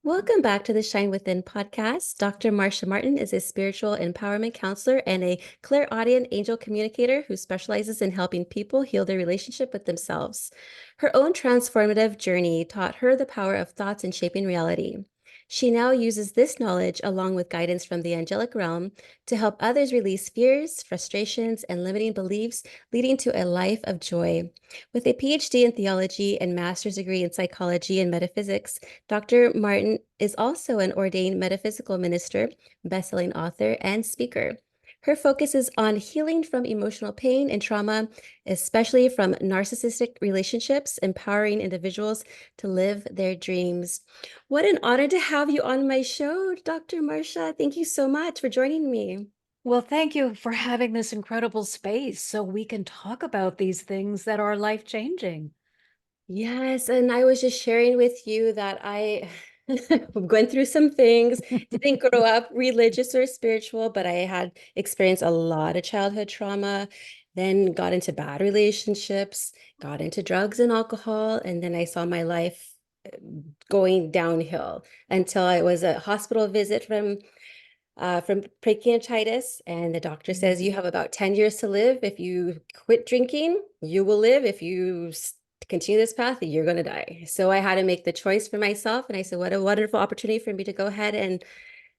Welcome back to the Shine Within podcast. Dr. Marcia Martin is a spiritual empowerment counselor and a clairaudient angel communicator who specializes in helping people heal their relationship with themselves. Her own transformative journey taught her the power of thoughts in shaping reality. She now uses this knowledge, along with guidance from the angelic realm, to help others release fears, frustrations, and limiting beliefs, leading to a life of joy. With a PhD in theology and master's degree in psychology and metaphysics, Dr. Martin is also an ordained metaphysical minister, best-selling author, and speaker. Her focus is on healing from emotional pain and trauma, especially from narcissistic relationships, empowering individuals to live their dreams. What an honor to have you on my show, Dr. Marcia. Thank you so much for joining me. Well, thank you for having this incredible space so we can talk about these things that are life-changing. Yes, and I was just sharing with you that I went through some things, didn't grow up religious or spiritual, but I had experienced a lot of childhood trauma, then got into bad relationships, got into drugs and alcohol, and then I saw my life going downhill until I was a hospital visit from pancreatitis, and the doctor says you have about 10 years to live. If you quit drinking, you will live. If you continue this path, you're going to die. So I had to make the choice for myself. And I said, what a wonderful opportunity for me to go ahead and,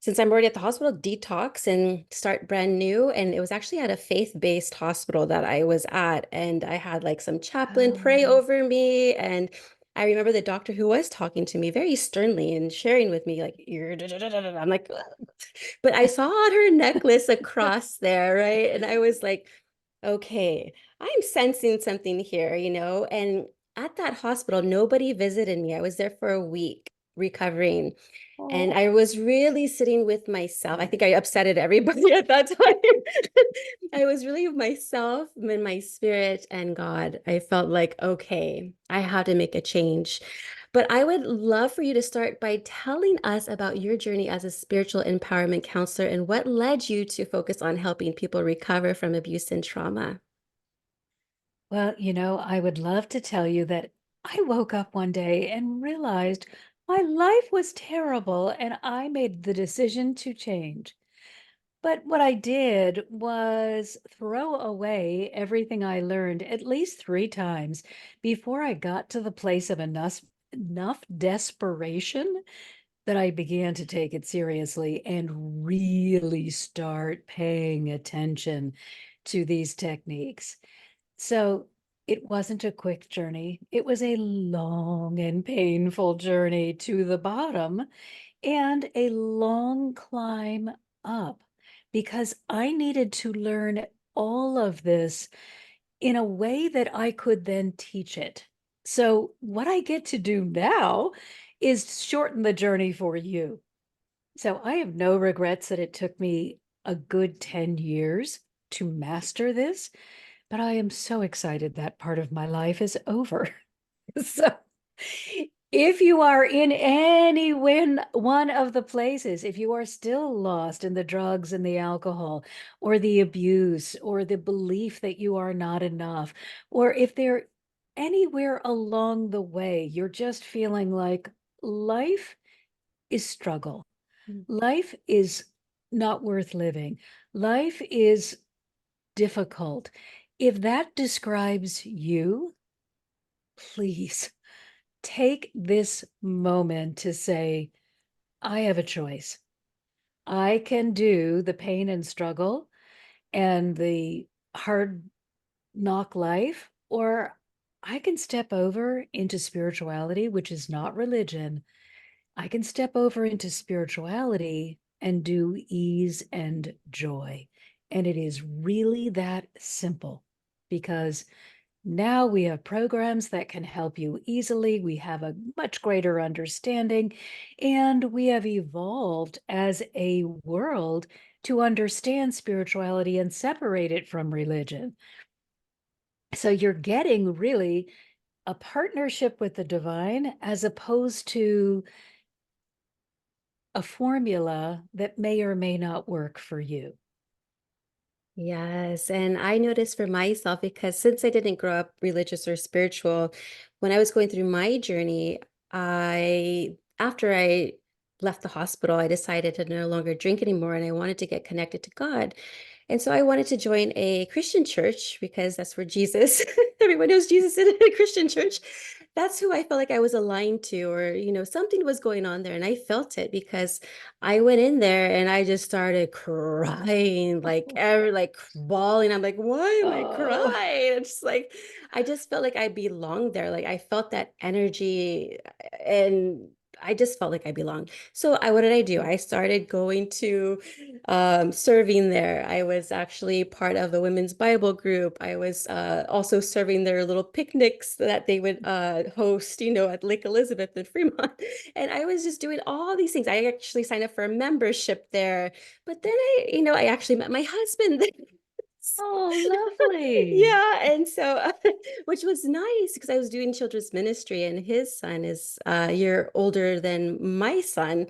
since I'm already at the hospital, detox and start brand new. And it was actually at a faith-based hospital that I was at. And I had like some chaplain pray Oh, over me. And I remember the doctor who was talking to me very sternly and sharing with me, like, you're da, da, da, da, da. I'm like, ugh. But I saw on her necklace a cross there, right? And I was like, okay, I'm sensing something here, And at that hospital, nobody visited me. I was there for a week recovering. And oh, I was really sitting with myself. I think I upsetted everybody at that time. I was really myself and my spirit and God. I felt like, okay, I have to make a change. But I would love for you to start by telling us about your journey as a spiritual empowerment counselor and what led you to focus on helping people recover from abuse and trauma. well, I would love to tell you that I woke up one day and realized my life was terrible and I made the decision to change. But what I did was throw away everything I learned at least 3 times before I got to the place of enough desperation that I began to take it seriously and really start paying attention to these techniques. So it wasn't a quick journey. It was a long and painful journey to the bottom and a long climb up because I needed to learn all of this in a way that I could then teach it. So, what I get to do now is shorten the journey for you. So, I have no regrets that it took me a good 10 years to master this, but I am so excited that part of my life is over. So, if you are in one of the places, if you are still lost in the drugs and the alcohol or the abuse or the belief that you are not enough, or if there anywhere along the way you're just feeling like life is struggle, Mm. life is not worth living, life is difficult. If that describes you, please take this moment to say, I have a choice. I can do the pain and struggle and the hard knock life, or I can step over into spirituality, which is not religion. I can step over into spirituality and do ease and joy. And it is really that simple because now we have programs that can help you easily. We have a much greater understanding, and we have evolved as a world to understand spirituality and separate it from religion. So you're getting really a partnership with the divine as opposed to a formula that may or may not work for you. Yes, and I noticed for myself because since I didn't grow up religious or spiritual, when I was going through my journey, after I left the hospital, I decided to no longer drink anymore and I wanted to get connected to God. And so I wanted to join a Christian church because that's where Jesus, everyone knows Jesus in a Christian church. That's who I felt like I was aligned to, or, something was going on there. And I felt it because I went in there and I just started crying, like bawling. I'm like, why am I Oh, crying? It's just like, I just felt like I belonged there. Like I felt that energy and I just felt like I belonged. So what did I do? I started going to serving there. I was actually part of the women's Bible group. I was also serving their little picnics that they would host, at Lake Elizabeth in Fremont. And I was just doing all these things. I actually signed up for a membership there. But then I actually met my husband. oh, lovely. Yeah, and so which was nice because I was doing children's ministry and his son is a year older than my son.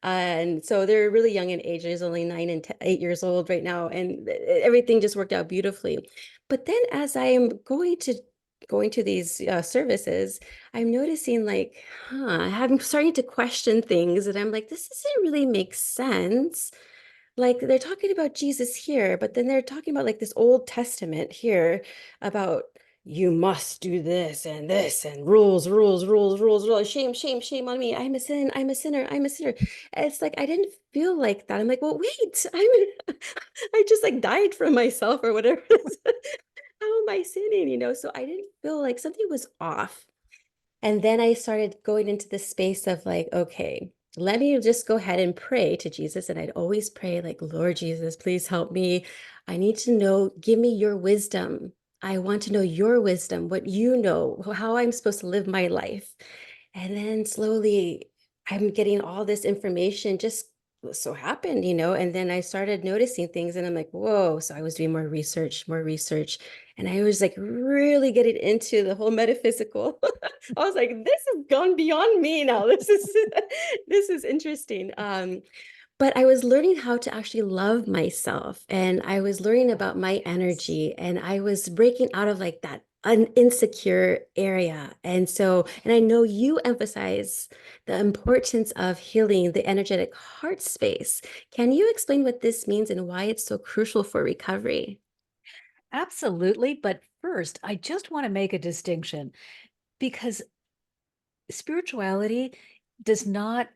And so they're really young in age. He's only 8 years old right now, and everything just worked out beautifully. But then as I am going to these services, I'm noticing like, I'm starting to question things, and I'm like, this doesn't really make sense. Like they're talking about Jesus here, but then they're talking about like this Old Testament here about you must do this and rules, rules, rules, rules, rules. Shame, shame, shame on me. I'm a sin. I'm a sinner. I'm a sinner. And it's like I didn't feel like that. I'm like, well, wait. I just like died from myself or whatever. How am I sinning? So I didn't feel like something was off. And then I started going into the space of like, okay, let me just go ahead and pray to Jesus. And I'd always pray, like, Lord Jesus, please help me. I need to know, give me your wisdom. I want to know your wisdom, what you know, how I'm supposed to live my life. And then slowly I'm getting all this information just so happened, and then I started noticing things and I'm like, whoa. So I was doing more research, more research. And I was like really getting into the whole metaphysical. I was like, this has gone beyond me now. This is this is interesting. But I was learning how to actually love myself, and I was learning about my Yes. energy, and I was breaking out of like that insecure area. And I know you emphasize the importance of healing the energetic heart space. Can you explain what this means and why it's so crucial for recovery? Absolutely. But first, I just want to make a distinction because spirituality does not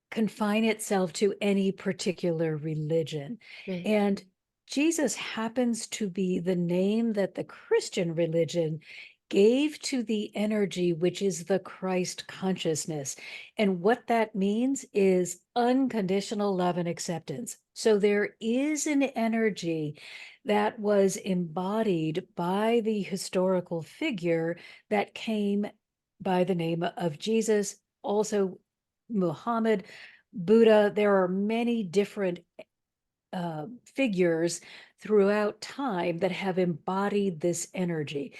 confine itself to any particular religion. Right. And Jesus happens to be the name that the Christian religion gave to the energy, which is the Christ consciousness. And what that means is unconditional love and acceptance. So there is an energy that was embodied by the historical figure that came by the name of Jesus, also Muhammad, Buddha. There are many different figures throughout time that have embodied this energy.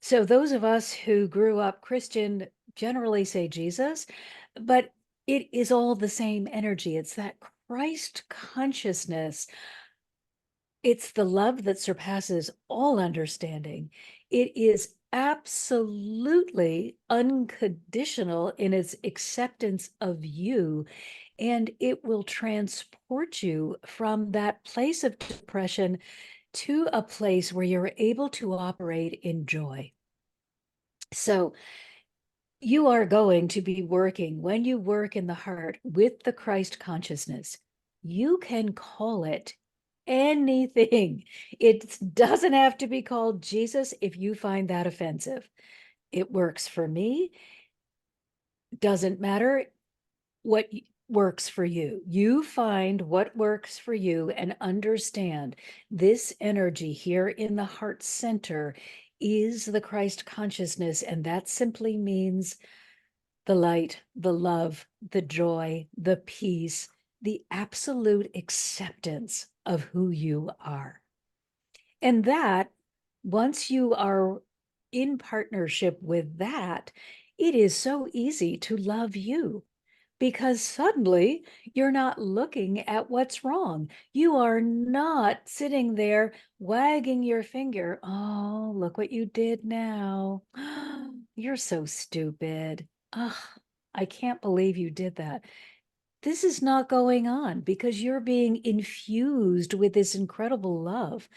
So those of us who grew up Christian generally say Jesus, but it is all the same energy. It's that Christ consciousness. It's the love that surpasses all understanding. It is absolutely unconditional in its acceptance of you, and it will transport you from that place of depression to a place where you're able to operate in joy. So, you are going to be working when you work in the heart with the Christ consciousness. You can call it anything. It doesn't have to be called Jesus if you find that offensive. It works for me. Doesn't matter what works for you. You find what works for you and understand this energy here in the heart center is the Christ consciousness. And that simply means the light, the love, the joy, the peace, the absolute acceptance of who you are. And that, once you are in partnership with that, it is so easy to love you because suddenly you're not looking at what's wrong. You are not sitting there wagging your finger. Oh, look what you did now. You're so stupid. Ugh, I can't believe you did that. this is not going on because you're being infused with this incredible love.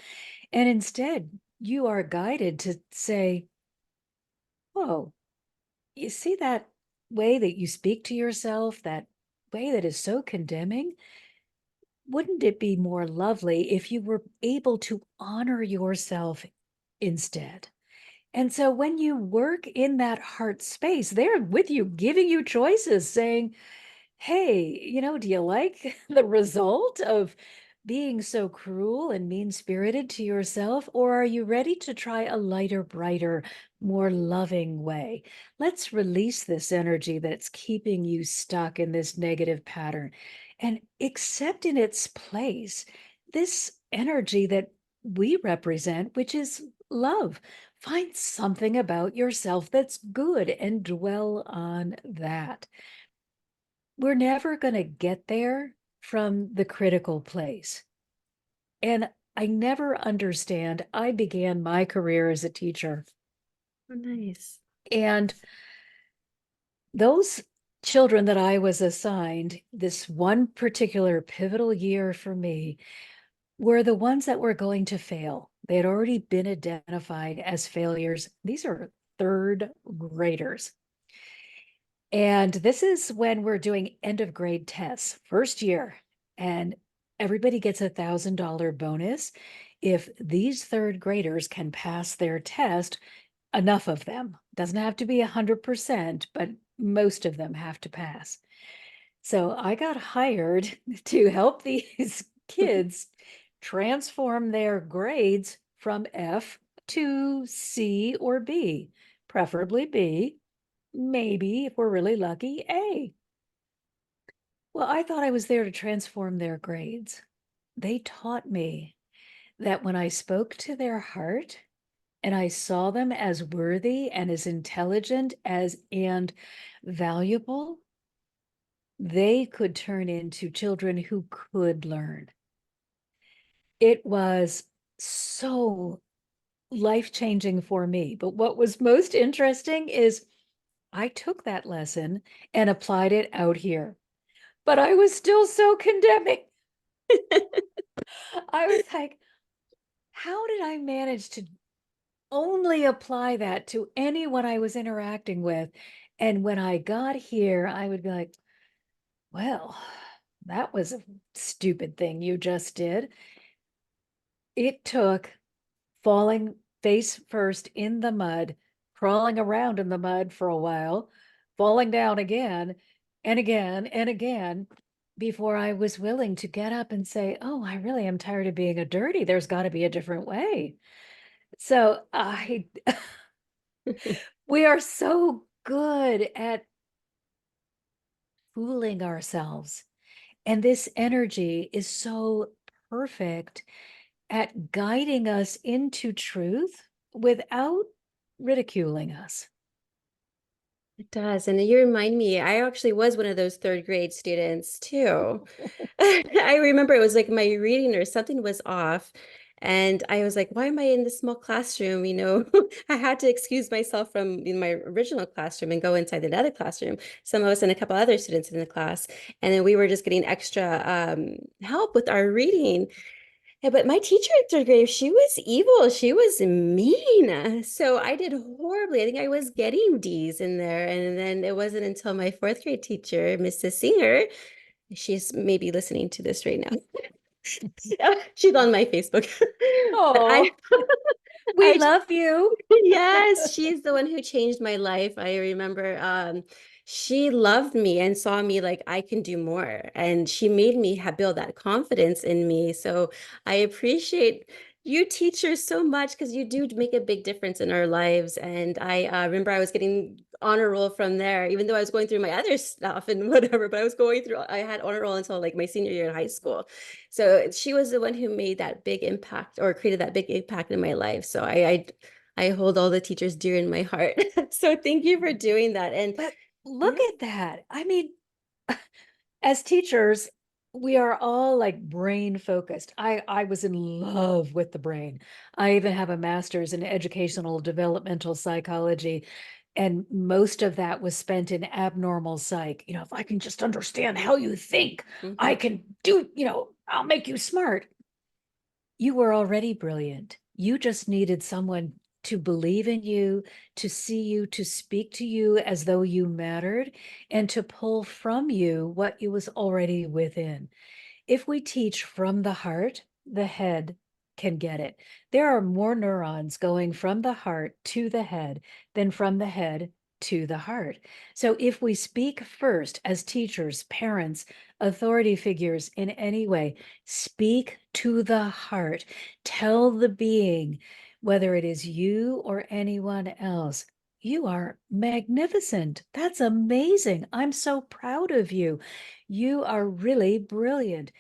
And instead, you are guided to say, whoa, you see that way that you speak to yourself, that way that is so condemning? Wouldn't it be more lovely if you were able to honor yourself instead? And so when you work in that heart space, they're with you, giving you choices, saying, hey, do you like the result of being so cruel and mean-spirited to yourself? Or are you ready to try a lighter, brighter, more loving way? Let's release this energy that's keeping you stuck in this negative pattern and accept in its place this energy that we represent, which is love. Find something about yourself that's good and dwell on that. We're never going to get there from the critical place. And I never understand. I began my career as a teacher, Oh, nice. and those children that I was assigned this one particular pivotal year for me were the ones that were going to fail. They had already been identified as failures. These are third graders. And this is when we're doing end of grade tests, first year, and everybody gets $1,000 bonus if these third graders can pass their test. Enough of them, doesn't have to be 100%, but most of them have to pass. So I got hired to help these kids transform their grades from F to C or B, preferably B, maybe if we're really lucky, A. Well, I thought I was there to transform their grades. They taught me that when I spoke to their heart and I saw them as worthy and as intelligent as and valuable, they could turn into children who could learn. It was so life-changing for me. But what was most interesting is I took that lesson and applied it out here. But I was still so condemning. I was like, how did I manage to only apply that to anyone I was interacting with? And when I got here, I would be like, well, that was a stupid thing you just did. It took falling face first in the mud, crawling around in the mud for a while, falling down again and again and again before I was willing to get up and say, oh, I really am tired of being a dirty. There's got to be a different way. So we are so good at fooling ourselves. And this energy is so perfect at guiding us into truth without ridiculing us. It does. And you remind me, I actually was one of those third grade students too. I remember it was like my reading or something was off. And I was like, why am I in this small classroom? I had to excuse myself from my original classroom and go inside another classroom. Some of us and a couple other students in the class. And then we were just getting extra help with our reading. Yeah, but my teacher in third grade, she was evil. She was mean. So I did horribly. I think I was getting D's in there. And then it wasn't until my fourth grade teacher, Mrs. Singer, she's maybe listening to this right now. She's on my Facebook. But Oh, we I love you. yes, she's the one who changed my life. I remember she loved me and saw me like I can do more. And she made me build that confidence in me. So I appreciate you teachers so much because you do make a big difference in our lives. And I remember I was getting honor roll from there, even though I was going through my other stuff and whatever, but I had honor roll until like my senior year in high school. So she was the one who made that big impact or created that big impact in my life. So I hold all the teachers dear in my heart. So thank you for doing that. And But look yeah, at that. I mean, as teachers, we are all like brain focused. I was in love with the brain. I even have a master's in educational developmental psychology. And most of that was spent in abnormal psych. If I can just understand how you think, I Mhm. can do, I'll make you smart. You were already brilliant. You just needed someone to believe in you, to see you, to speak to you as though you mattered, and to pull from you what you was already within. If we teach from the heart, the head can get it. There are more neurons going from the heart to the head than from the head to the heart. So if we speak first as teachers, parents, authority figures in any way, speak to the heart, tell the being, whether it is you or anyone else, you are magnificent. That's amazing. I'm so proud of you. You are really brilliant.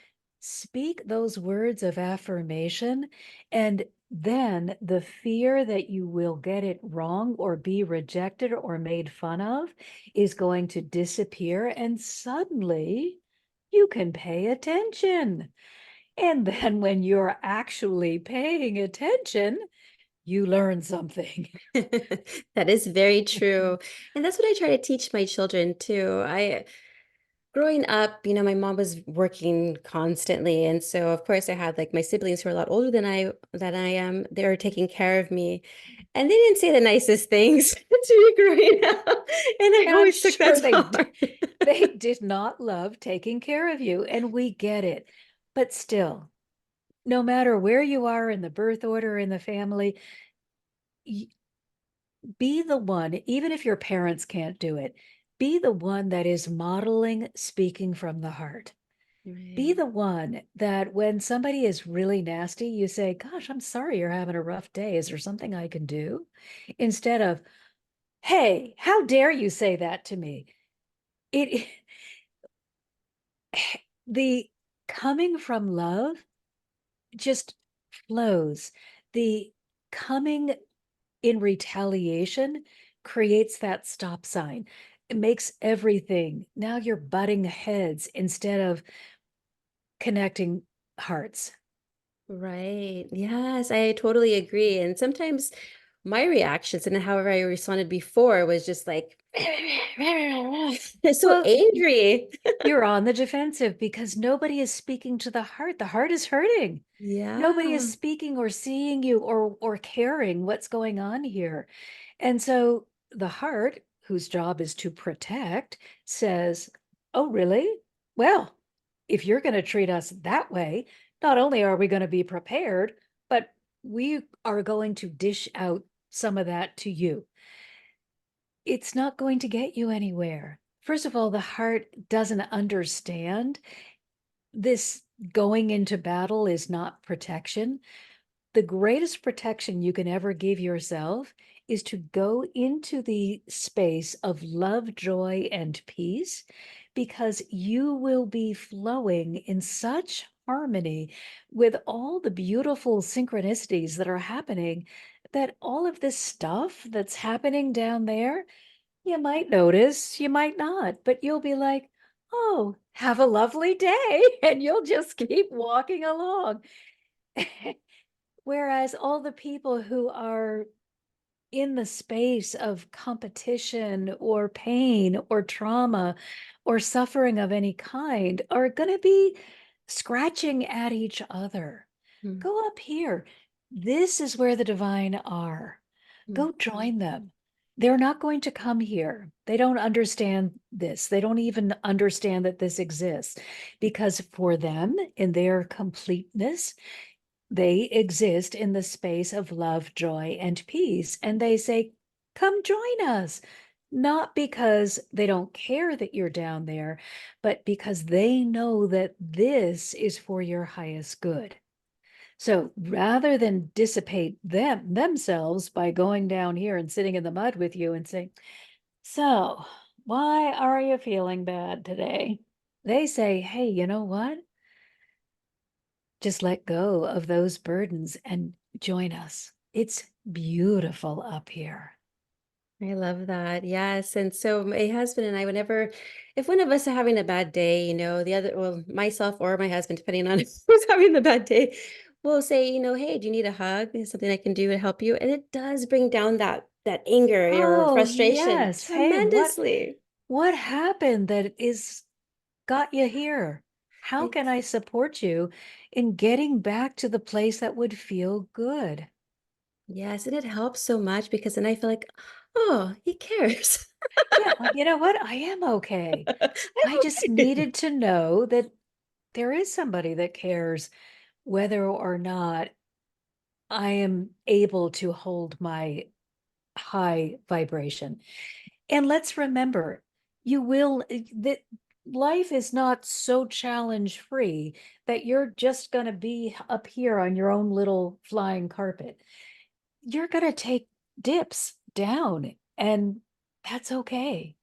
Speak those words of affirmation, and then the fear that you will get it wrong or be rejected or made fun of is going to disappear, and suddenly you can pay attention. And then when you're actually paying attention, you learn something. That is very true. And that's what I try to teach my children too. Growing up, my mom was working constantly. And so of course I had like my siblings who are a lot older than I am. They were taking care of me. And they didn't say the nicest things to me growing up. And I I'm always took that sure to heart. they did not love taking care of you, and we get it. But still, no matter where you are in the birth order in the family, be the one, even if your parents can't do it, be the one that is modeling speaking from the heart. Be Right. the one that when somebody is really nasty, you say, "Gosh, I'm sorry you're having a rough day. Is there something I can do?" Instead of, "Hey, how dare you say that to me?" It the coming from love just flows. The coming in retaliation creates that stop sign. It makes everything. Now you're butting heads instead of connecting hearts. Right. Yes, I totally agree. And sometimes my reactions and however I responded before was just like so Well, angry. you're on the defensive because nobody is speaking to the heart. The heart is hurting. Nobody is Yeah. speaking or seeing you or caring what's going on here. And so the heart, whose job is to protect, says, "Oh, really? Well, if you're going to treat us that way, not only are we going to be prepared, but we are going to dish out some of that to you." It's not going to get you anywhere. First of all, the heart doesn't understand this. Going into battle is not protection. The greatest protection you can ever give yourself is to go into the space of love, joy, and peace, because you will be flowing in such harmony with all the beautiful synchronicities that are happening, that all of this stuff that's happening down there, you might notice, you might not, but you'll be like, "Oh, have a lovely day." And you'll just keep walking along. Whereas all the people who are in the space of competition or pain or trauma or suffering of any kind are going to be scratching at each other. Mm, Go up here. This is where the divine are. mm, Go join them. They're not going to come here. They don't understand this. They don't even understand that this exists, because for them, in their completeness, they exist in the space of love, joy, and peace. And they say, "Come join us." Not because they don't care that you're down there, but because they know that this is for your highest good. So rather than dissipate themselves by going down here and sitting in the mud with you and saying, "So, why are you feeling bad today?" They say, "Hey, you know what? Just let go of those burdens and join us. It's beautiful up here." I love that. Yes. And so my husband and I, if one of us are having a bad day, well, myself or my husband, depending on who's having the bad day, we'll say, hey, do you need a hug? Is something I can do to help you? And it does bring down that that anger or Oh, frustration yes. Hey, tremendously. what happened that is got you here? How can I Ex- support you in getting back to the place that would feel good? Yes, and it helps so much because then I feel like, oh, he cares. Yeah, you know what? I am okay. I'm I just okay. needed to know that there is somebody that cares whether or not I am able to hold my high vibration. And let's remember, you will, that life is not so challenge free that you're just going to be up here on your own little flying carpet. You're going to take dips down, and that's okay.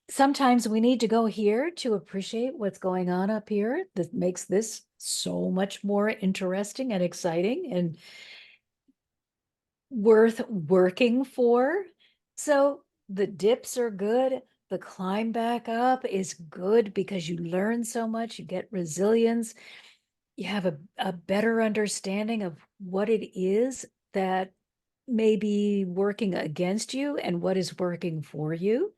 Sometimes we need to go here to appreciate what's going on up here that makes this so much more interesting and exciting and worth working for. So the dips are good. The climb back up is good because you learn so much, you get resilience, you have a better understanding of what it is that may be working against you and what is working for you.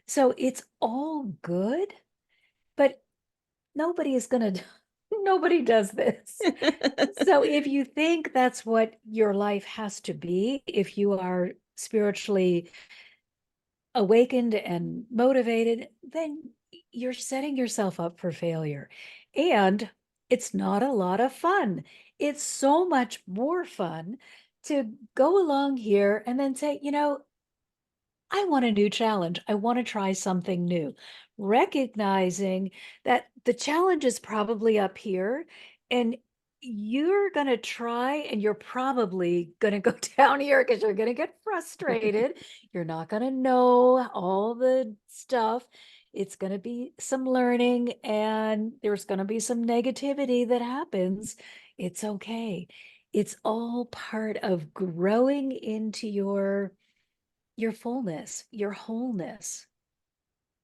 So it's all good, but nobody is going to, nobody does this. So if you think that's what your life has to be, if you are spiritually awakened and motivated, then you're setting yourself up for failure. And it's not a lot of fun. It's so much more fun to go along here and then say, I want a new challenge. I want to try something new. Recognizing that the challenge is probably up here and you're going to try and you're probably going to go down here because you're going to get frustrated. You're not going to know all the stuff. It's going to be some learning and there's going to be some negativity that happens. It's okay. It's all part of growing into your fullness, your wholeness.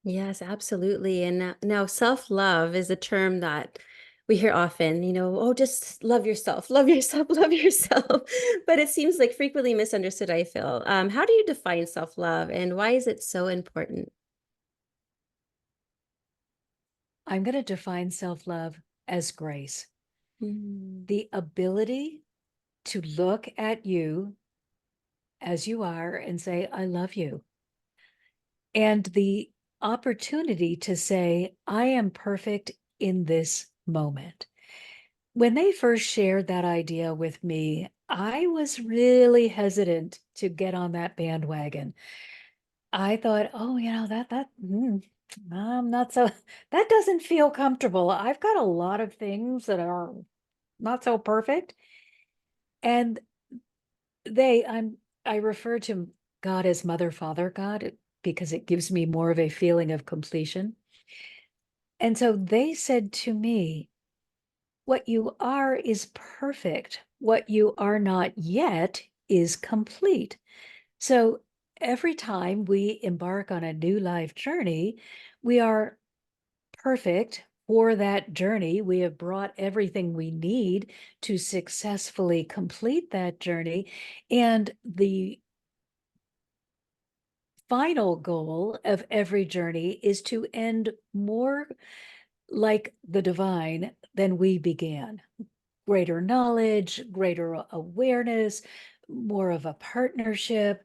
Yes, absolutely. And now self-love is a term that we hear often, oh, just love yourself, love yourself, love yourself. But it seems like frequently misunderstood, I feel. How do you define self-love and why is it so important? I'm going to define self love as grace, Mm. the ability to look at you as you are and say, I love you. And the opportunity to say, I am perfect in this moment. When they first shared that idea with me, I was really hesitant to get on that bandwagon. I thought, oh, I'm not so, that doesn't feel comfortable. I've got a lot of things that are not so perfect. And I refer to God as Mother, Father God because it gives me more of a feeling of completion. And so they said to me, what you are is perfect. What you are not yet is complete. So every time we embark on a new life journey, we are perfect for that journey. We have brought everything we need to successfully complete that journey. And the final goal of every journey is to end more like the divine than we began. Greater knowledge, greater awareness, more of a partnership,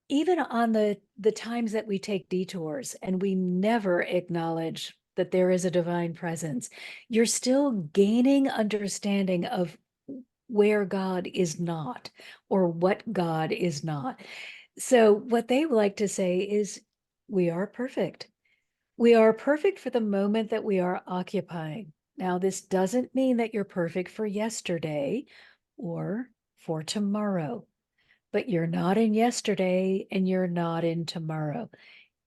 even on the times that we take detours and we never acknowledge that there is a divine presence, you're still gaining understanding of where God is not or what God is not. So what they like to say is we are perfect. We are perfect for the moment that we are occupying. Now, this doesn't mean that you're perfect for yesterday or for tomorrow, but you're not in yesterday and you're not in tomorrow.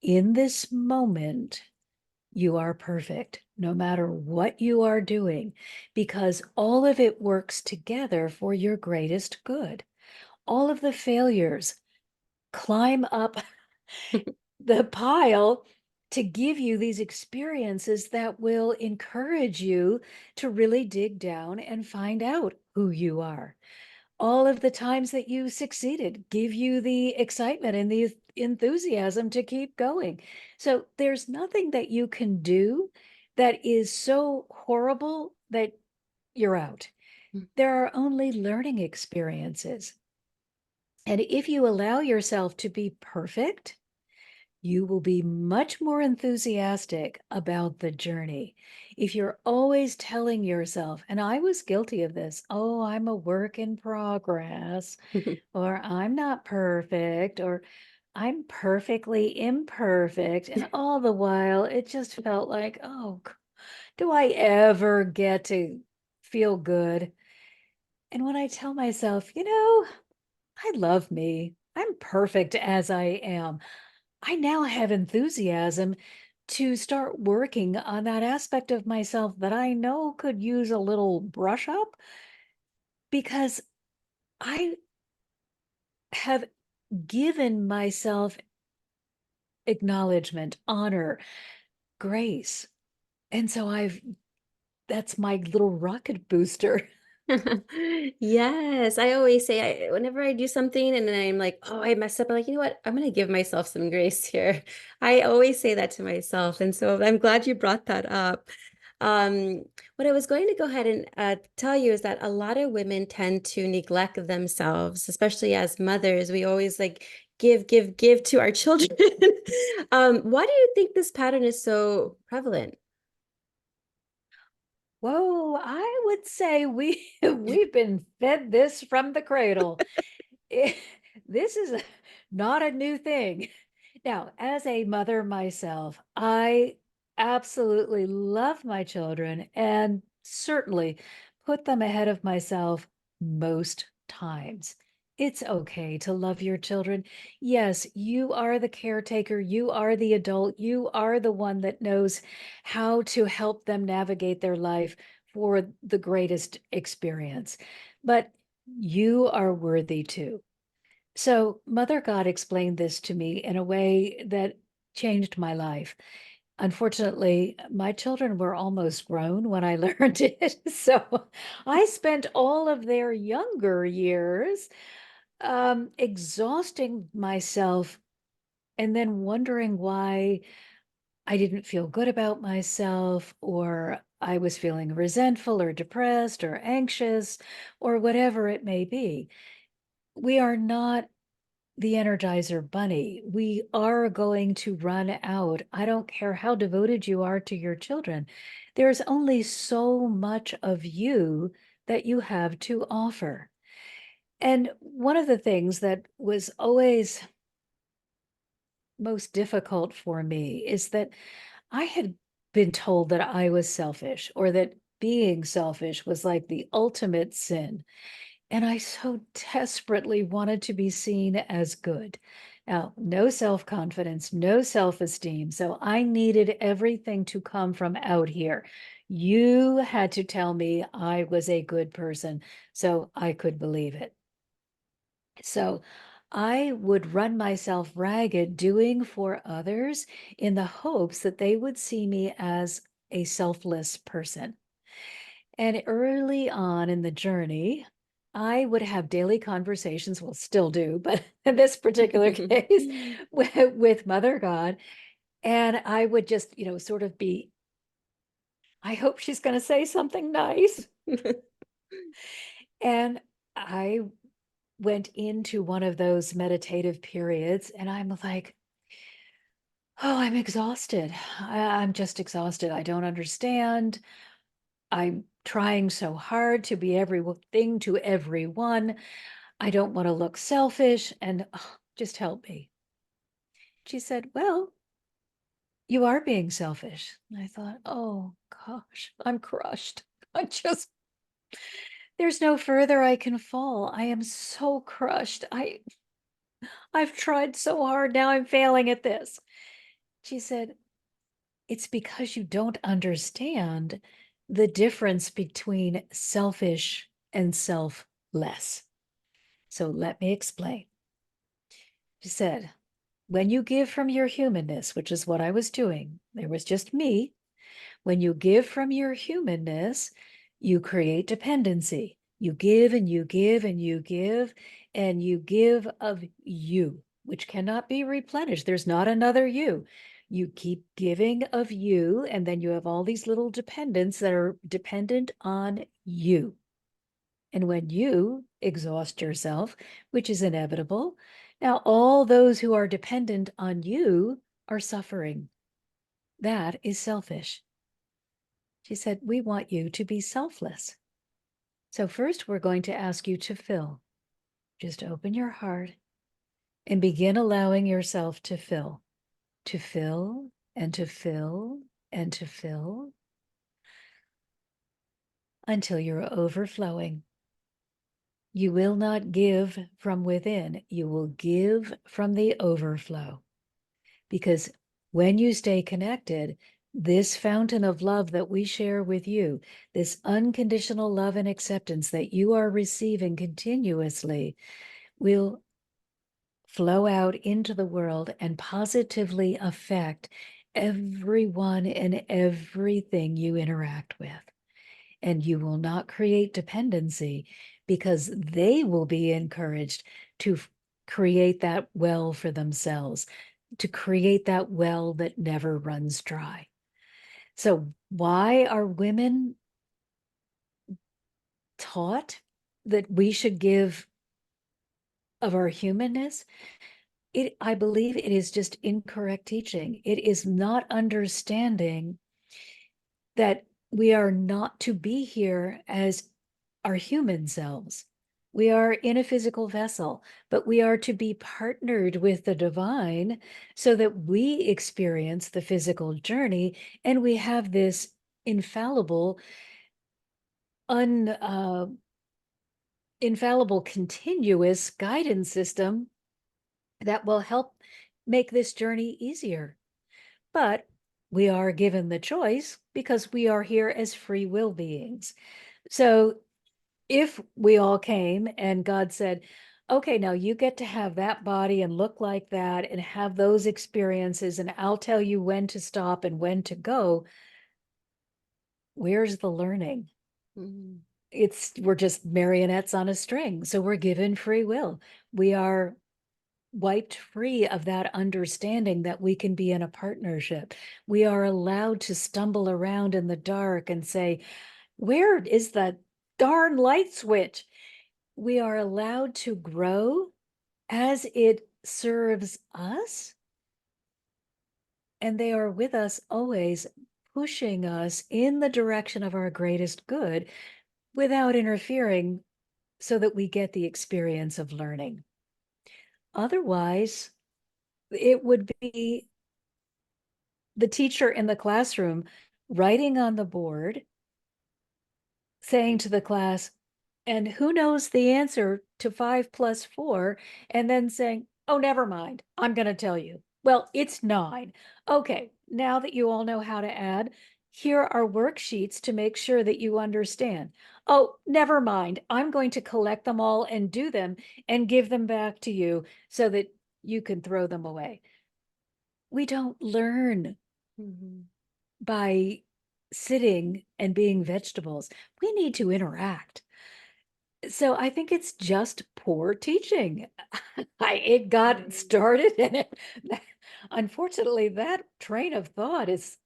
In this moment, you are perfect, no matter what you are doing, because all of it works together for your greatest good. All of the failures climb up the pile to give you these experiences that will encourage you to really dig down and find out who you are. all of the times that you succeeded, give you the excitement and the enthusiasm to keep going. So there's nothing that you can do that is so horrible that you're out. Mm. There are only learning experiences. And if you allow yourself to be perfect, you will be much more enthusiastic about the journey. If you're always telling yourself, and I was guilty of this, oh, I'm a work in progress, or I'm not perfect, or I'm perfectly imperfect. And all the while, it just felt like, oh, do I ever get to feel good? And when I tell myself, I love me, I'm perfect as I am, I now have enthusiasm to start working on that aspect of myself that I know could use a little brush up because I have given myself acknowledgement, honor, grace. And so that's my little rocket booster. Yes, I always say whenever I do something and then I'm like, oh, I messed up, I'm like, you know what? I'm gonna give myself some grace here. I always say that to myself. And so I'm glad you brought that up. Um, what I was going to go ahead and tell you is that a lot of women tend to neglect themselves, especially as mothers. We always like give, give, give to our children. Why do you think this pattern is so prevalent? Whoa, I would say we've been fed this from the cradle. Eh, this is not a new thing. Now, as a mother myself, I absolutely love my children and certainly put them ahead of myself most times. It's okay to love your children. Yes, you are the caretaker, you are the adult, you are the one that knows how to help them navigate their life for the greatest experience. But you are worthy too. So, Mother God explained this to me in a way that changed my life. Unfortunately, my children were almost grown when I learned it. So, I spent all of their younger years exhausting myself and then wondering why I didn't feel good about myself, or I was feeling resentful or depressed or anxious or whatever it may be. We are not the Energizer Bunny. We are going to run out. I don't care how devoted you are to your children. There's only so much of you that you have to offer. And one of the things that was always most difficult for me is that I had been told that I was selfish or that being selfish was like the ultimate sin. And I so desperately wanted to be seen as good. Now, no self confidence, no self esteem. So I needed everything to come from out here. You had to tell me I was a good person so I could believe it. So I would run myself ragged doing for others in the hopes that they would see me as a selfless person. And early on in the journey, I would have daily conversations, well, still do, but in this particular case, with Mother God. And I would just, sort of be, I hope she's going to say something nice. And I went into one of those meditative periods and I'm like, oh, I'm exhausted. I'm just exhausted. I don't understand. I'm trying so hard to be everything to everyone. I don't want to look selfish and just help me. She said, well, you are being selfish. And I thought, oh gosh, I'm crushed. I just, there's no further I can fall. I am so crushed. I've tried so hard. Now I'm failing at this. She said, it's because you don't understand the difference between selfish and selfless. So let me explain. She said, when you give from your humanness, which is what I was doing, there was just me. When you give from your humanness, you create dependency. You give and you give and you give, and you give of you, which cannot be replenished. There's not another you. You keep giving of you, and then you have all these little dependents that are dependent on you. And when you exhaust yourself, which is inevitable, now all those who are dependent on you are suffering. That is selfish. She said, we want you to be selfless. So first we're going to ask you to fill. Just open your heart and begin allowing yourself to fill and to fill and to fill until you're overflowing. You will not give from within, you will give from the overflow. Because when you stay connected, this fountain of love that we share with you, this unconditional love and acceptance that you are receiving continuously, will flow out into the world and positively affect everyone and everything you interact with. And you will not create dependency because they will be encouraged to create that well for themselves, to create that well that never runs dry. So why are women taught that we should give of our humanness? I believe it is just incorrect teaching. It is not understanding that we are not to be here as our human selves. We are in a physical vessel, but we are to be partnered with the divine so that we experience the physical journey and we have this infallible, infallible continuous guidance system that will help make this journey easier. But we are given the choice because we are here as free will beings. So if we all came and God said, okay, now you get to have that body and look like that and have those experiences, and I'll tell you when to stop and when to go, where's the learning? Mhm. We're just marionettes on a string. So we're given free will. We are wiped free of that understanding that we can be in a partnership. We are allowed to stumble around in the dark and say, where is the darn light switch? We are allowed to grow as it serves us. And they are with us always, pushing us in the direction of our greatest good without interfering so that we get the experience of learning. Otherwise, it would be the teacher in the classroom writing on the board, saying to the class, and who knows the answer to 5 plus 4, and then saying, oh, never mind, I'm going to tell you. Well, it's 9. Okay, now that you all know how to add, here are worksheets to make sure that you understand. Oh, never mind, I'm going to collect them all and do them and give them back to you so that you can throw them away. We don't learn Mhm. by sitting and being vegetables. We need to interact. So I think it's just poor teaching. It got Right. started and unfortunately that train of thought is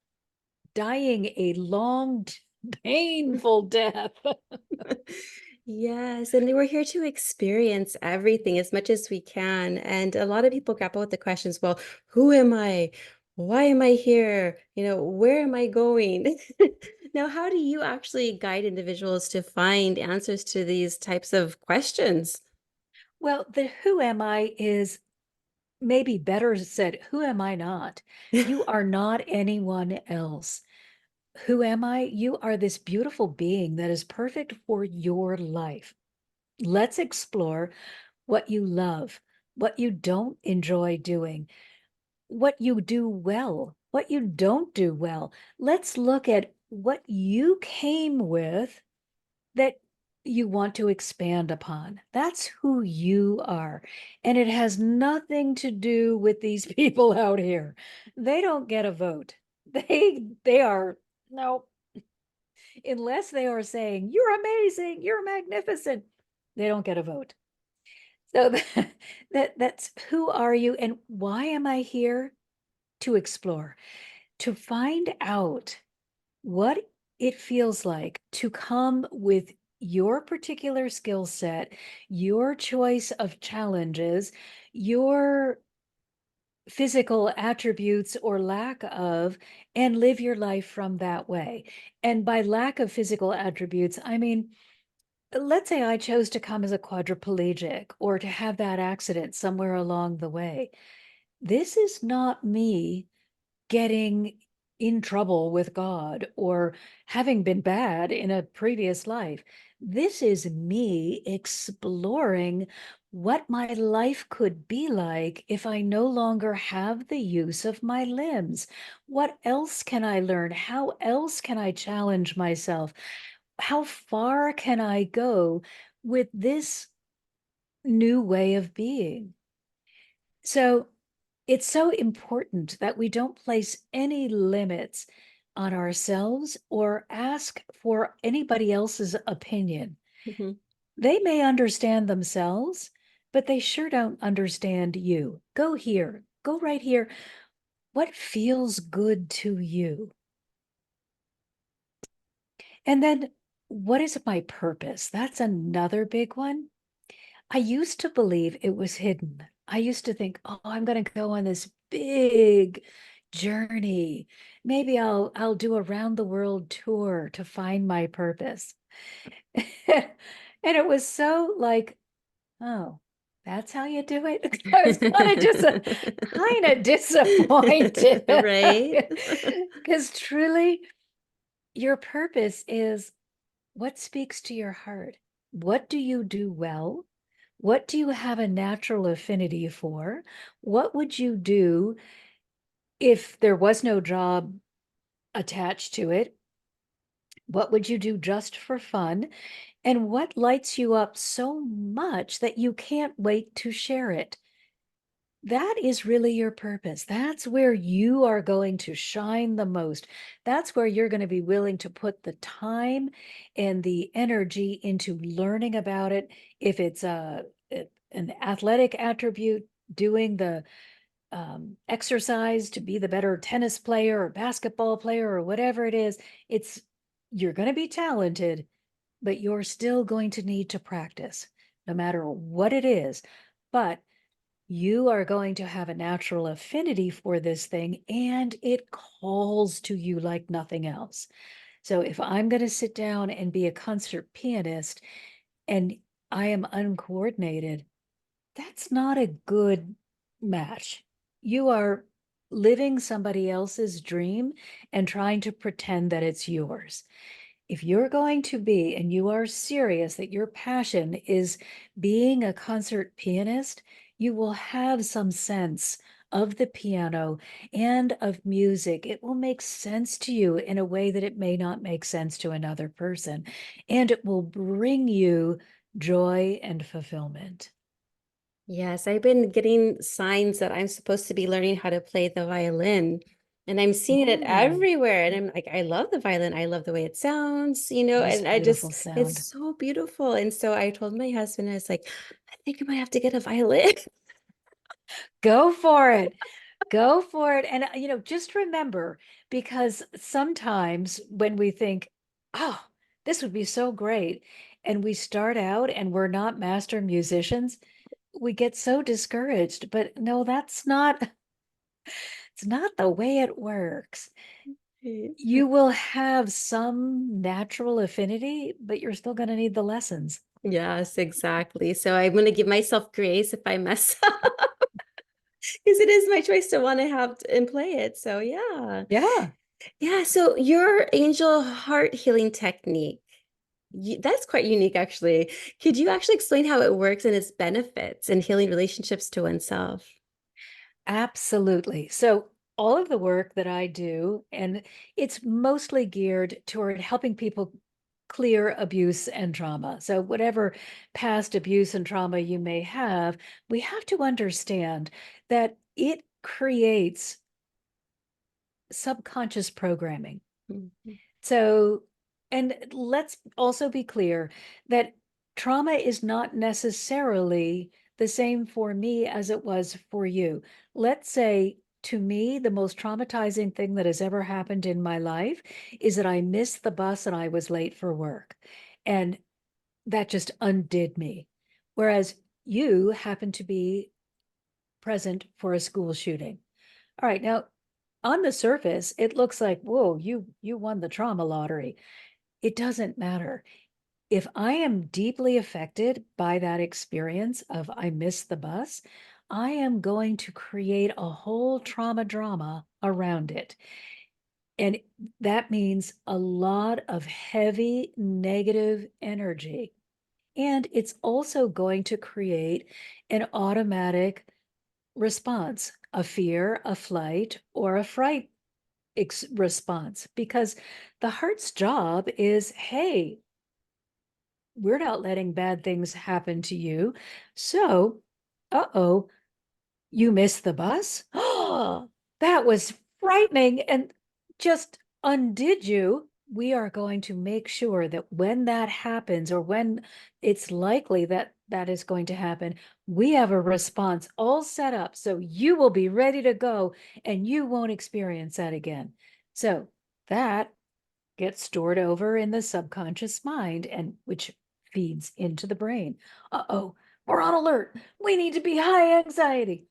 dying a long, painful death. Yes, and we're here to experience everything as much as we can. And a lot of people grapple with the questions, well, who am I? Why am I here? Where am I going? Now, how do you actually guide individuals to find answers to these types of questions? Well, the who am I is maybe better said, who am I not? You are not anyone else. Who am I? You are this beautiful being that is perfect for your life. Let's explore what you love, what you don't enjoy doing, what you do well, what you don't do well. Let's look at what you came with that you want to expand upon. That's who you are. And it has nothing to do with these people out here. They don't get a vote. They are, no. unless they are saying, you're amazing, you're magnificent, they don't get a vote. So that's who are you and why am I here? To explore, to find out what it feels like to come with your particular skill set, your choice of challenges, your physical attributes or lack of, and live your life from that way. And by lack of physical attributes, I mean, let's say I chose to come as a quadriplegic or to have that accident somewhere along the way. This is not me getting in trouble with God or having been bad in a previous life. This is me exploring what my life could be like if I no longer have the use of my limbs. What else can I learn? How else can I challenge myself? How far can I go with this new way of being? So it's so important that we don't place any limits on ourselves or ask for anybody else's opinion. Mhm. They may understand themselves, but they sure don't understand you. Go here, go right here. What feels good to you? And then, what is my purpose? That's another big one. I used to believe it was hidden. I used to think, oh, I'm going to go on this big journey. Maybe I'll do a round the world tour to find my purpose. And it was so like, oh, that's how you do it. I was kind of disappointed. Right? Because truly, your purpose is what speaks to your heart. What do you do well? What do you have a natural affinity for? What would you do if there was no job attached to it? What would you do just for fun? And what lights you up so much that you can't wait to share it? That is really your purpose. That's where you are going to shine the most. That's where you're going to be willing to put the time and the energy into learning about it. If it's an athletic attribute, doing the exercise to be the better tennis player or basketball player or whatever it is, you're going to be talented, but you're still going to need to practice no matter what it is. But you are going to have a natural affinity for this thing and it calls to you like nothing else. So if I'm going to sit down and be a concert pianist and I am uncoordinated, that's not a good match. You are living somebody else's dream and trying to pretend that it's yours. If you're going to be, and you are serious that your passion is being a concert pianist, you will have some sense of the piano and of music. It will make sense to you in a way that it may not make sense to another person, and it will bring you joy and fulfillment. Yes, I've been getting signs that I'm supposed to be learning how to play the violin. And I'm seeing it Oh, everywhere. And I'm like, I love the violin. I love the way it sounds, it is and I beautiful just, it's sound. so beautiful. And so I told my husband, I was like, I think I might have to get a violin. Go for it. Go for it. And, just remember, because sometimes when we think, oh, this would be so great, and we start out and we're not master musicians, we get so discouraged. But no, it's not the way it works. You will have some natural affinity, but you're still going to need the lessons. Yes, exactly. So I'm going to give myself grace if I mess up because it is my choice to want to and play it. So yeah. Yeah. Yeah. So your angel heart healing technique, that's quite unique, actually. Could you actually explain how it works and its benefits in healing relationships to oneself? Absolutely. So all of the work that I do, and it's mostly geared toward helping people clear abuse and trauma. So whatever past abuse and trauma you may have, we have to understand that it creates subconscious programming. Mhm. So And let's also be clear that trauma is not necessarily the same for me as it was for you. Let's say, to me, the most traumatizing thing that has ever happened in my life is that I missed the bus and I was late for work. And that just undid me. Whereas you happen to be present for a school shooting. All right, now on the surface, it looks like, whoa, you won the trauma lottery. It doesn't matter. If I am deeply affected by that experience of I missed the bus, I am going to create a whole trauma drama around it. And that means a lot of heavy negative energy. And it's also going to create an automatic response, a fear, a flight, or a fright response, because the heart's job is, hey, we're not letting bad things happen to you. So, uh-oh, you missed the bus? Oh, that was frightening and just undid you. We are going to make sure that when that happens, or when it's likely that that is going to happen, we have a response all set up so you will be ready to go and you won't experience that again. So that gets stored over in the subconscious mind, and which feeds into the brain. Uh-oh, we're on alert. We need to be high anxiety.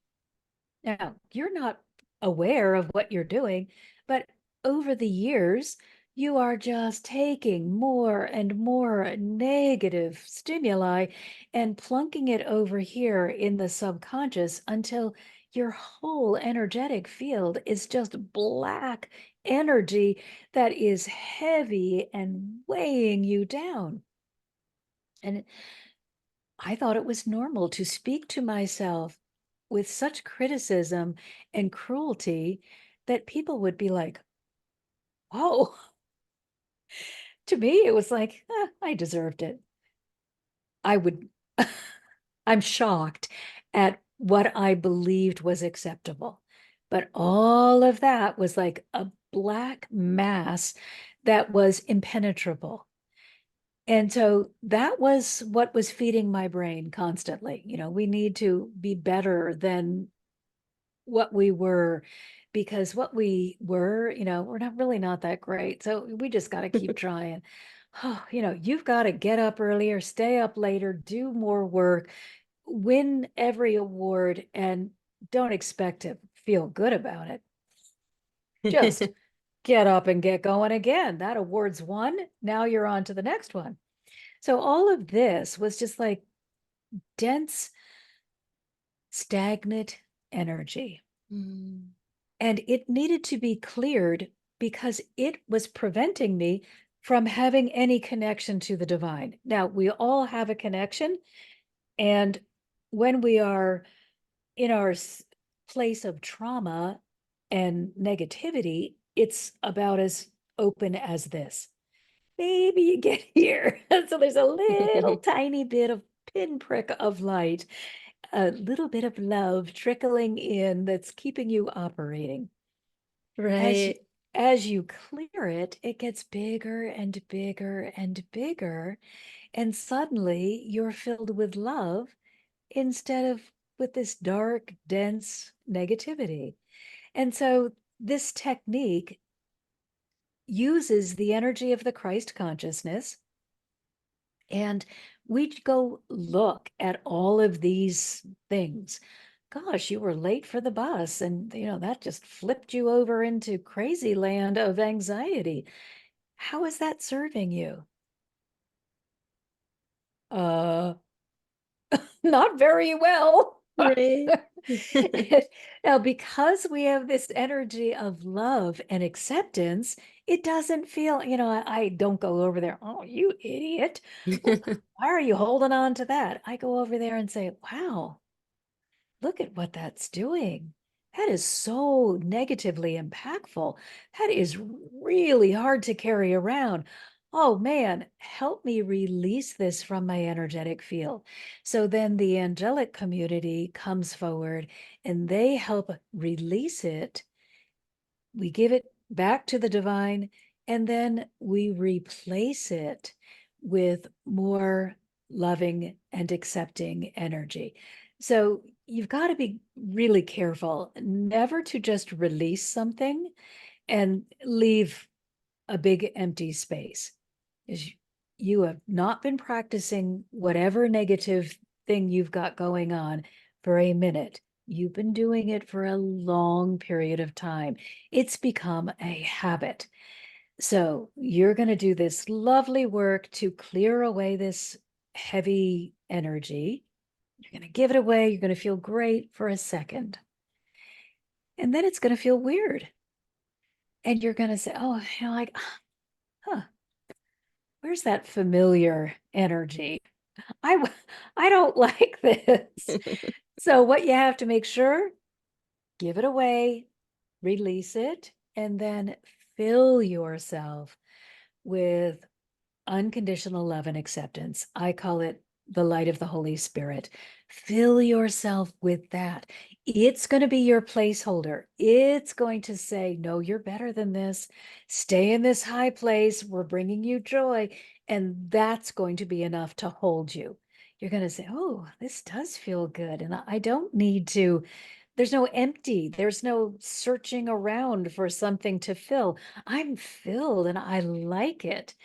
Now, you're not aware of what you're doing, but over the years, you are just taking more and more negative stimuli and plunking it over here in the subconscious until your whole energetic field is just black energy that is heavy and weighing you down. And I thought it was normal to speak to myself with such criticism and cruelty that people would be like, "Oh," to me, it was like, I deserved it. I would, I'm shocked at what I believed was acceptable. But all of that was like a black mass that was impenetrable. And so that was what was feeding my brain constantly. We need to be better than what we were, because what we were, we're not really not that great. So we just got to keep trying. Oh, you've got to get up earlier, stay up later, do more work, win every award, and don't expect to feel good about it. Just get up and get going again. That award's won. Now you're on to the next one. So all of this was just like dense, stagnant energy. Mm. And it needed to be cleared because it was preventing me from having any connection to the divine. Now, we all have a connection. And when we are in our place of trauma and negativity, it's about as open as this. Maybe you get here. So there's a little tiny bit of pinprick of light, a little bit of love trickling in that's keeping you operating. As you, Right. as you clear it, it gets bigger and bigger and bigger, and suddenly you're filled with love instead of with this dark, dense negativity. And so this technique uses the energy of the Christ consciousness, and we go look at all of these things. Gosh, you were late for the bus, and that just flipped you over into crazy land of anxiety. How is that serving you? Uh, not very well. Right. Now, because we have this energy of love and acceptance, it doesn't feel, I don't go over there, oh, you idiot. Why are you holding on to that? I go over there and say, wow, look at what that's doing. That is so negatively impactful. That is really hard to carry around. Oh man, help me release this from my energetic field. So then the angelic community comes forward and they help release it. We give it back to the divine, And then we replace it with more loving and accepting energy. So you've got to be really careful never to just release something and leave a big empty space. Is you have not been practicing whatever negative thing you've got going on for a minute. You've been doing it for a long period of time. It's become a habit. So you're going to do this lovely work to clear away this heavy energy. You're going to give it away. You're going to feel great for a second. And then it's going to feel weird. And you're going to say, oh, like, huh, where's that familiar energy? I, I don't like this. So what you have to make sure, give it away, release it, and then fill yourself with unconditional love and acceptance. I call it the light of the Holy Spirit. Fill yourself with that. It's going to be your placeholder. It's going to say, no, you're better than this. Stay in this high place. We're bringing you joy. And that's going to be enough to hold you. You're going to say, oh, this does feel good. And I don't need to, there's no empty, there's no searching around for something to fill. I'm filled and I like it.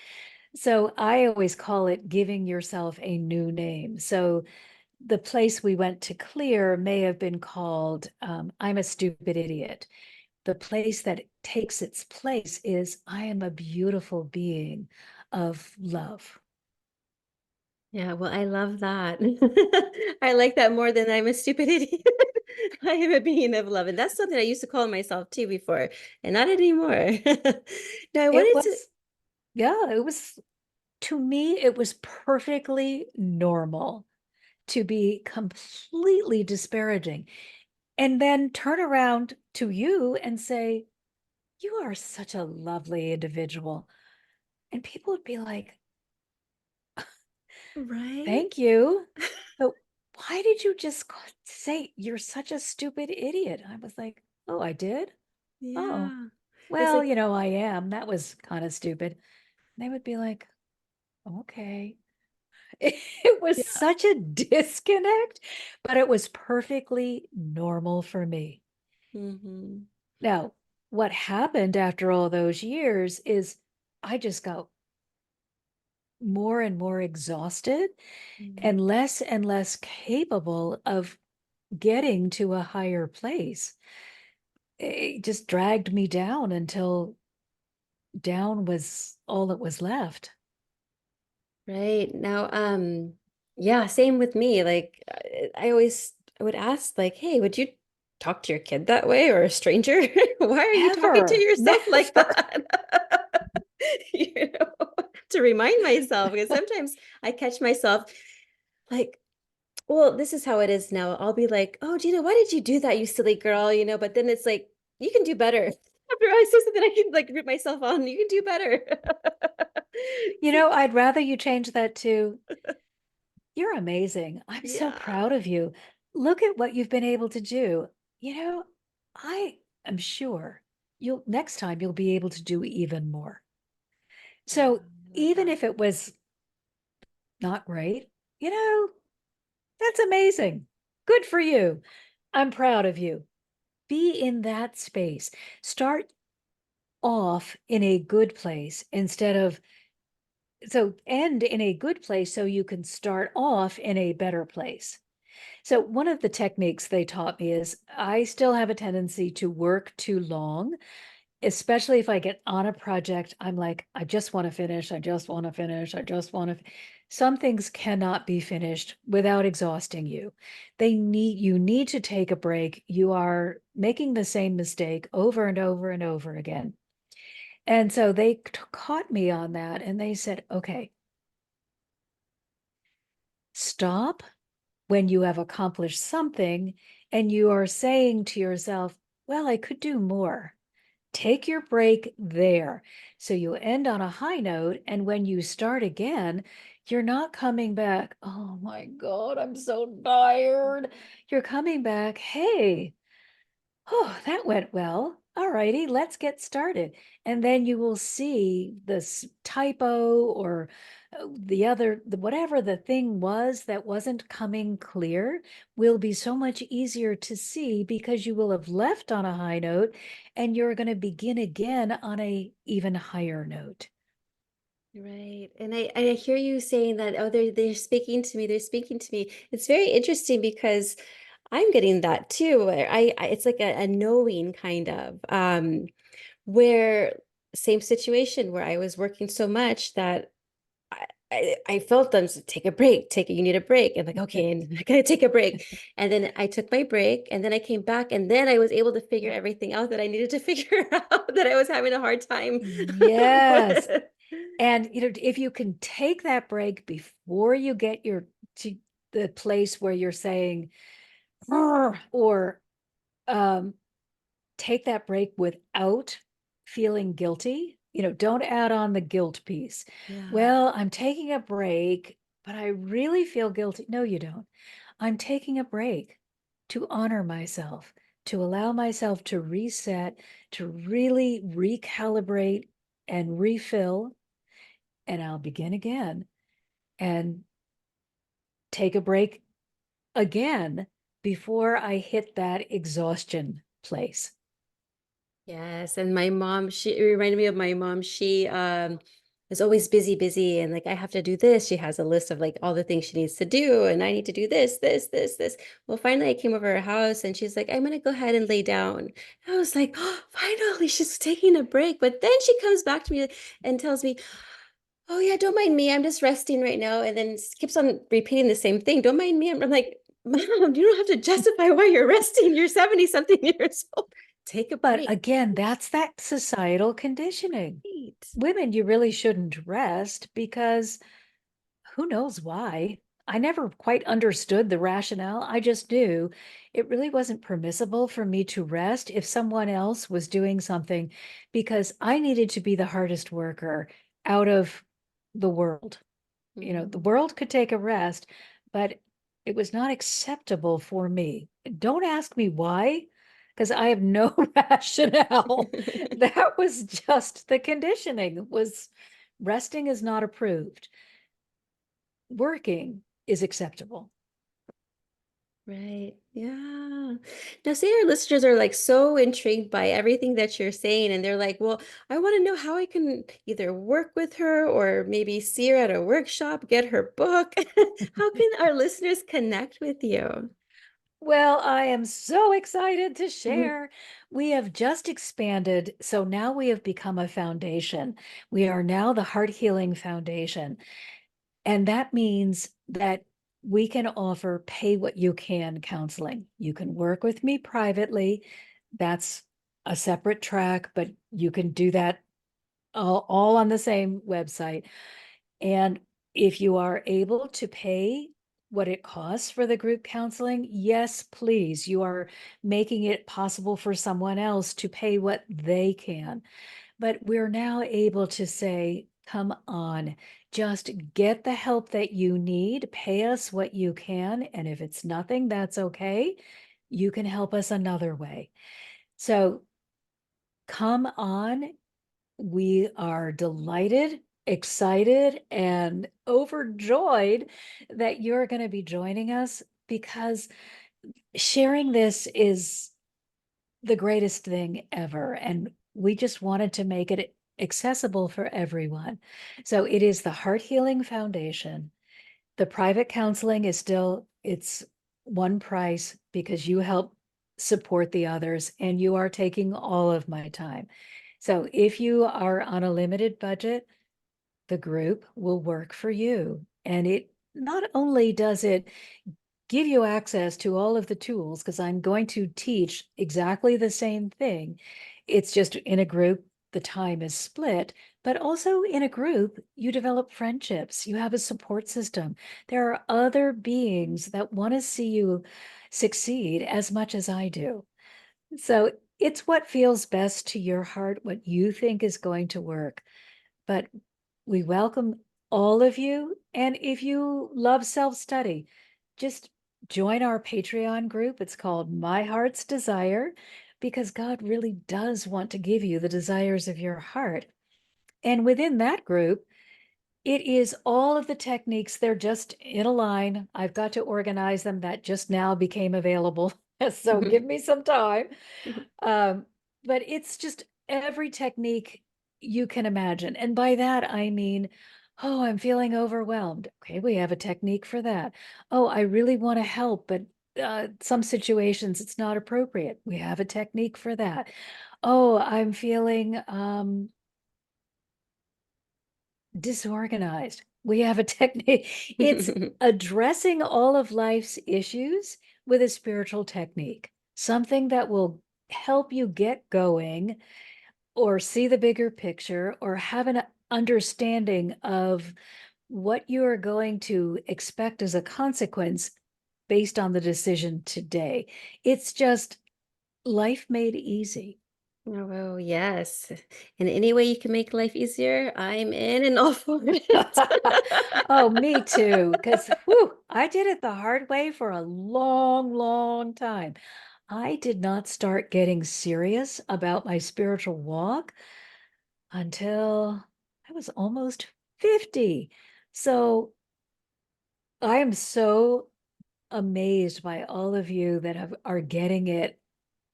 So I always call it giving yourself a new name. So the place we went to clear may have been called I'm a stupid idiot. The place that takes its place is I am a beautiful being of love. Yeah, well, I love that. I like that more than I'm a stupid idiot. I am a being of love. And that's something I used to call myself too before, and not anymore. Now, I It wanted to, was, yeah, it was, to me, it was perfectly normal to be completely disparaging and then turn around to you and say, you are such a lovely individual. And people would be like, right? thank you. But why did you just say you're such a stupid idiot? I was like, oh, I did? Oh, Yeah. It's well, like, I am. That was kind of stupid. And they would be like, okay. It was yeah. such a disconnect, but it was perfectly normal for me. Hmm. Now, what happened after all those years is I just got more and more exhausted and less capable of getting to a higher place. It just dragged me down until down was all that was left. Right. Now, yeah, same with me. Like I would ask like, "Hey, would you talk to your kid that way or a stranger? Why are you talking to Never, yourself like never. that?" You know, to remind myself because sometimes I catch myself like, well, this is how it is now. I'll be like, "Oh, Gina, why did you do that, you silly girl?" But then it's like, you can do better. After I say something, I can like rip myself on. You can do better. I'd rather you change that to, you're amazing. I'm so Yeah. proud of you. Look at what you've been able to do. You know, I am sure next time you'll be able to do even more. Yeah, So I love even that. if it was not great, you know, that's amazing. Good for you. I'm proud of you. Be in that space. Start off in a good place instead of, so end in a good place so you can start off in a better place. So one of the techniques they taught me is I still have a tendency to work too long, especially if I get on a project. I'm like, I just want to finish. I just want to finish. I just want to. Some things cannot be finished without exhausting you. You need to take a break. You are making the same mistake over and over and over again. And so they caught me on that and they said, okay, stop when you have accomplished something and you are saying to yourself, well, I could do more. Take your break there. So you end on a high note. And when you start again, you're not coming back, oh my God, I'm so tired. You're coming back, hey, oh, that went well. All righty, let's get started. And then you will see this typo or whatever the thing was that wasn't coming clear will be so much easier to see because you will have left on a high note and you're going to begin again on a even higher note. Right. And I hear you saying that, oh, they're speaking to me, they're speaking to me. It's very interesting because I'm getting that too. Where it's like a knowing kind of where same situation where I was working so much that I felt them say, take a break, you need a break. And like, okay, and I gotta take a break. And then I took my break and then I came back and then I was able to figure everything out that I needed to figure out that I was having a hard time Yes. with. And if you can take that break before you get to the place where you're saying, "Arr," or um, take that break without feeling guilty. Don't add on the guilt piece. Yeah. Well, I'm taking a break, but I really feel guilty. No, you don't. I'm taking a break to honor myself, to allow myself to reset, to really recalibrate and refill. And I'll begin again and take a break again before I hit that exhaustion place. Yes, and my mom, she it reminded me of my mom. She is always busy, busy, and like I have to do this. She has a list of like all the things she needs to do, and I need to do this, this, this, this. Well, finally I came over her house and she's like, I'm gonna go ahead and lay down. I was like, oh, finally, she's taking a break. But then she comes back to me and tells me, oh yeah, don't mind me. I'm just resting right now. And then keeps on repeating the same thing. Don't mind me. I'm like, Mom, you don't have to justify why you're resting. You're 70 something years old. Take a But break. again, that's that societal conditioning. Right. Women, you really shouldn't rest because who knows why. I never quite understood the rationale. I just knew it really wasn't permissible for me to rest if someone else was doing something because I needed to be the hardest worker out of the world. The Mhm. world could take a rest, but it was not acceptable for me. Don't ask me why, because I have no rationale. That was just the conditioning was resting is not approved. Working is acceptable. Right. Yeah. Now, say our listeners are like so intrigued by everything that you're saying, and they're like, well, I want to know how I can either work with her or maybe see her at a workshop, get her book. How can our listeners connect with you? Well, I am so excited to Mhm. share. We have just expanded. So now we have become a foundation. We are now the Heart Healing Foundation. And that means that we can offer pay what you can counseling. You can work with me privately. That's a separate track, but you can do that all on the same website. And if you are able to pay what it costs for the group counseling, yes, please. You are making it possible for someone else to pay what they can. But we're now able to say, come on, just get the help that you need, pay us what you can. And if it's nothing, that's okay. You can help us another way. So come on. We are delighted, excited, and overjoyed that you're going to be joining us because sharing this is the greatest thing ever. And we just wanted to make it accessible for everyone. So it is the Heart Healing Foundation. The private counseling is still, it's one price because you help support the others and you are taking all of my time. So if you are on a limited budget, the group will work for you. And it not only does it give you access to all of the tools, because I'm going to teach exactly the same thing. It's just in a group, the time is split, but also in a group, you develop friendships, you have a support system. There are other beings that want to see you succeed as much as I do. So it's what feels best to your heart, what you think is going to work. But we welcome all of you. And if you love self-study, just join our Patreon group. It's called My Heart's Desire, because God really does want to give you the desires of your heart. And within that group, it is all of the techniques. They're just in a line. I've got to organize them. That just now became available. So give me some time. Um, but it's just every technique you can imagine. And by that, I mean, oh, I'm feeling overwhelmed. Okay, we have a technique for that. Oh, I really want to help, but some situations it's not appropriate. We have a technique for that. Oh, I'm feeling disorganized. We have a technique. It's addressing all of life's issues with a spiritual technique, something that will help you get going or see the bigger picture or have an understanding of what you are going to expect as a consequence based on the decision today. It's just life made easy. Oh, yes. In any way you can make life easier, I'm in and all for it. Oh, me too. Because I did it the hard way for a long, long time. I did not start getting serious about my spiritual walk until I was almost 50. So I am so amazed by all of you that are getting it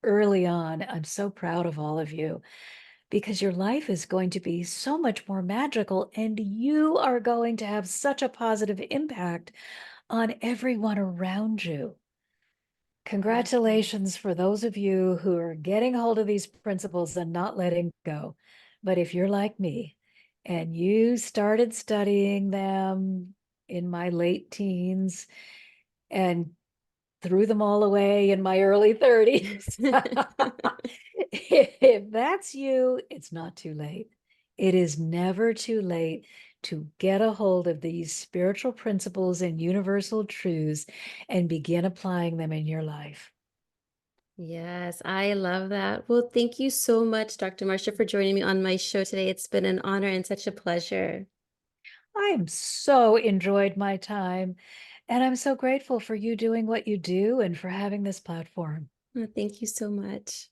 early on. I'm so proud of all of you because your life is going to be so much more magical and you are going to have such a positive impact on everyone around you. Congratulations for those of you who are getting hold of these principles and not letting go. But if you're like me and you started studying them in my late teens and threw them all away in my early 30s. If that's you, it's not too late. It is never too late to get a hold of these spiritual principles and universal truths and begin applying them in your life. Yes, I love that. Well, thank you so much, Dr. Marcia, for joining me on my show today. It's been an honor and such a pleasure. I'm so enjoyed my time, and I'm so grateful for you doing what you do and for having this platform. Thank you so much.